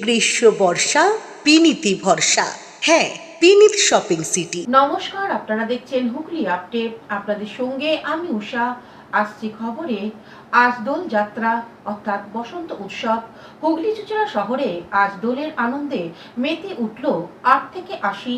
গ্রীষ্ম বর্ষা পিনিতি ভরসা। হ্যাঁ, পিনিত শপিং সিটি। নমস্কার, আপনারা দেখছেন হুগলি আপডেট। আপনাদের সঙ্গে আমি উষা। আসছি খবরে। আজ দোল যাত্রা অর্থাৎ বসন্ত উৎসব। হুগলি চুঁচুড়া শহরে আজ দোলের আনন্দে মেতে উঠল 8 থেকে 80।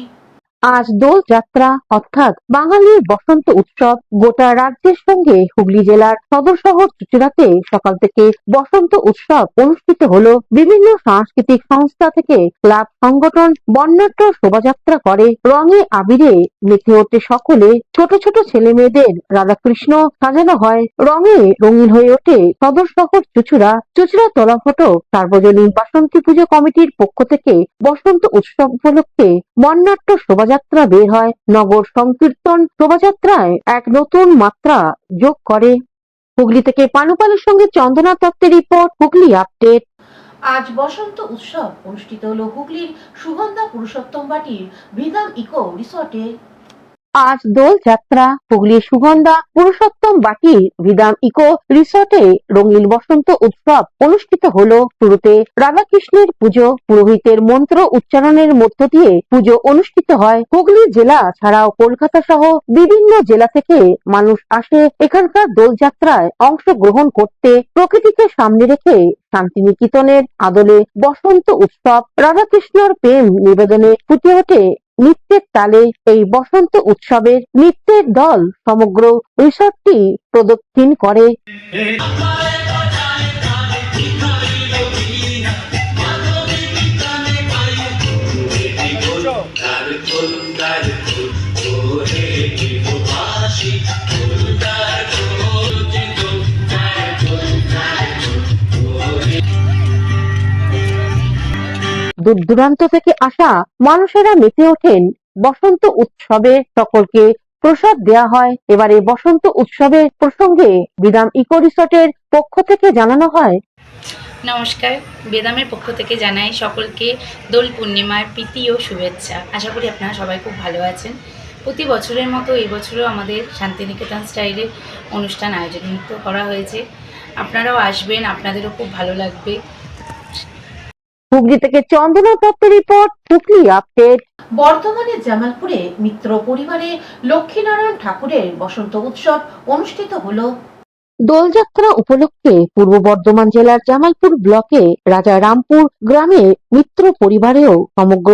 আজ দোল যাত্রা অর্থাৎ বাঙালির বসন্ত উৎসব। গোটা রাজ্যের সঙ্গে হুগলি জেলার সদর শহর চুঁচুড়াতে সকাল থেকে বসন্ত উৎসব অনুষ্ঠিত হলো। বিভিন্ন সাংস্কৃতিক সংস্থা থেকে ক্লাব সংগঠন বর্ণাঢ্য শোভাযাত্রা করে। রঙে আবিরে মেতে ওঠে সকলে। ছোট ছোট ছেলে মেয়েদের রাধাকৃষ্ণ সাজানো হয়। রঙে রঙিন হয়ে ওঠে সদর শহর চুঁচুড়া। চুঁচুড়া তলাফটো সার্বজনীন বাসন্তী পুজো কমিটির পক্ষ থেকে বসন্ত উৎসব উপলক্ষে বর্ণাঢ্য শোভাযাত্রা বের হয়। নগর সংকীর্তন শোভাযাত্রায় এক নতুন মাত্রা যোগ করে। হুগলি থেকে পানুপালের সঙ্গে চন্দনা দত্তের রিপোর্ট, হুগলি আপডেট। আজ বসন্ত উৎসব অনুষ্ঠিত হলো হুগলির সুগন্ধা পুরুষোত্তম বাটির ভিদাম ইকো রিসর্টে। আজ দোল যাত্রা হুগলির সুগন্ধা পুরুষোত্তম বাটির ভিদাম ইকো রিসর্টে রঙিন বসন্ত উৎসব অনুষ্ঠিত হলো। শুরুতে রাধাকৃষ্ণের পুজো, পুরোহিতের মন্ত্র উচ্চারণের মধ্য দিয়ে পুজো অনুষ্ঠিত হয়। হুগলি জেলা ছাড়াও কলকাতা সহ বিভিন্ন জেলা থেকে মানুষ আসে এখানকার দোলযাত্রায় অংশগ্রহণ করতে। প্রকৃতিকে সামনে রেখে শান্তিনিকেতনের আদলে বসন্ত উৎসব রাধাকৃষ্ণর প্রেম নিবেদনে ফুটে ওঠে নৃত্যের তালে। এই বসন্ত উৎসবের নৃত্যের দল সমগ্র রিসর্টটি প্রদক্ষিণ করে। দূর দূরান্ত থেকে আসা মানুষেরা মেতে ওঠেন বসন্ত উৎসবে। সকলকে প্রসাদ দেয়া হয়। এবারে বসন্ত উৎসবের প্রসঙ্গে বিদাম ইকো রিসর্টের পক্ষ থেকে জানানো হয়। নমস্কার, বেদামের পক্ষ থেকে জানাই সকলকে দোল পূর্ণিমার প্রীতি ও শুভেচ্ছা। আশা করি আপনারা সবাই খুব ভালো আছেন। প্রতি বছরের মতো এই বছরও আমাদের শান্তিনিকেতন স্টাইলে অনুষ্ঠান আয়োজিত করা হয়েছে। আপনারাও আসবেন, আপনাদেরও খুব ভালো লাগবে। হুগলি থেকে চন্দনা দত্তের রিপোর্ট, হুগলি আপডেট। বর্তমানে জামালপুরে মিত্র পরিবারে লক্ষ্মীনারায়ণ ঠাকুরের বসন্ত উৎসব অনুষ্ঠিত হলো। দোলযাত্রা উপলক্ষে পূর্ব বর্ধমান জেলার জামালপুর ব্লকে রাজা রামপুর গ্রামে মিত্র পরিবারেও সমগ্র